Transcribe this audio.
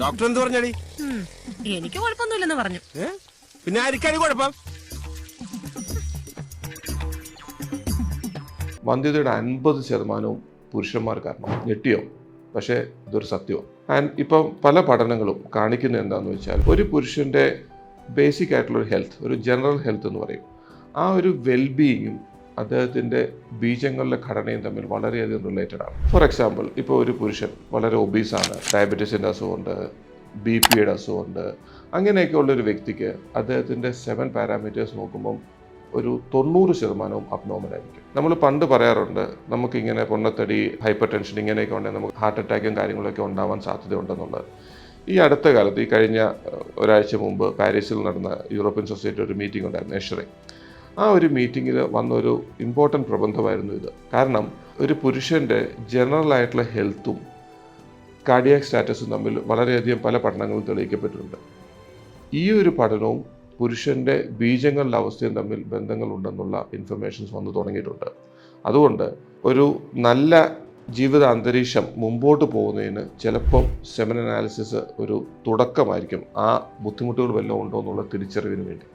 Doctor എന്ത് പറഞ്ഞടി? എനിക്ക് കുഴപ്പമൊന്നുമില്ലെന്ന് പറഞ്ഞു. പിന്നെ ആർക്കാണ് കുഴപ്പം? വന്ധ്യതയുടെ 50% പുരുഷന്മാർക്കാണ്. ഞെട്ടിയോ? പക്ഷേ ഇതൊരു സത്യമാണ്. ആൻഡ് ഇപ്പം പല പഠനങ്ങളും കാണിക്കുന്നത് എന്താണെന്ന് വെച്ചാൽ, ഒരു പുരുഷൻ്റെ ബേസിക് ആയിട്ടുള്ളൊരു ഹെൽത്ത്, ഒരു ജനറൽ ഹെൽത്ത് എന്ന് പറയും, ആ ഒരു വെൽബീയിങ്ങും അദ്ദേഹത്തിൻ്റെ ബീജങ്ങളുടെ ഘടനയും തമ്മിൽ വളരെയധികം റിലേറ്റഡ് ആണ്. ഫോർ എക്സാമ്പിൾ, ഇപ്പോൾ ഒരു പുരുഷൻ വളരെ ഒബീസാണ്, ഡയബറ്റീസിൻ്റെ അസുഖമുണ്ട്, BP യുടെ അസുഖമുണ്ട്, അങ്ങനെയൊക്കെ ഉള്ളൊരു വ്യക്തിക്ക് അദ്ദേഹത്തിൻ്റെ 7 പാരാമീറ്റേഴ്സ് നോക്കുമ്പം ഒരു 90% അബ്നോർമലായിരിക്കും. നമ്മൾ പണ്ട് പറയാറുണ്ട്, നമുക്കിങ്ങനെ പൊണ്ണത്തടി, ഹൈപ്പർ ടെൻഷൻ ഇങ്ങനെയൊക്കെ ഉണ്ടെങ്കിൽ നമുക്ക് ഹാർട്ട് അറ്റാക്കും കാര്യങ്ങളൊക്കെ ഉണ്ടാവാൻ സാധ്യതയുണ്ടെന്നുള്ളത്. ഈ അടുത്ത കാലത്ത്, ഈ കഴിഞ്ഞ ഒരാഴ്ച മുമ്പ് പാരീസിൽ നടന്ന യൂറോപ്യൻ സൊസൈറ്റി ഒരു മീറ്റിംഗ് ഉണ്ടായിരുന്നു, എഷറി. ആ ഒരു മീറ്റിങ്ങിൽ വന്നൊരു ഇമ്പോർട്ടൻറ്റ് പ്രബന്ധമായിരുന്നു ഇത്. കാരണം ഒരു പുരുഷൻ്റെ ജനറൽ ആയിട്ടുള്ള ഹെൽത്തും കാർഡിയാക് സ്റ്റാറ്റസും തമ്മിൽ വളരെയധികം പല പഠനങ്ങളും തെളിയിക്കപ്പെട്ടിട്ടുണ്ട്. ഈ ഒരു പഠനവും പുരുഷൻ്റെ ബീജങ്ങളുടെ അവസ്ഥയും തമ്മിൽ ബന്ധങ്ങളുണ്ടെന്നുള്ള ഇൻഫർമേഷൻസ് വന്നു തുടങ്ങിയിട്ടുണ്ട്. അതുകൊണ്ട് ഒരു നല്ല ജീവിത അന്തരീക്ഷം മുമ്പോട്ട് പോകുന്നതിന് ചിലപ്പം സെമൻ അനാലിസിസ് ഒരു തുടക്കമായിരിക്കും, ആ ബുദ്ധിമുട്ടുകൾ വല്ലതും ഉണ്ടോ എന്നുള്ള തിരിച്ചറിവിന് വേണ്ടി.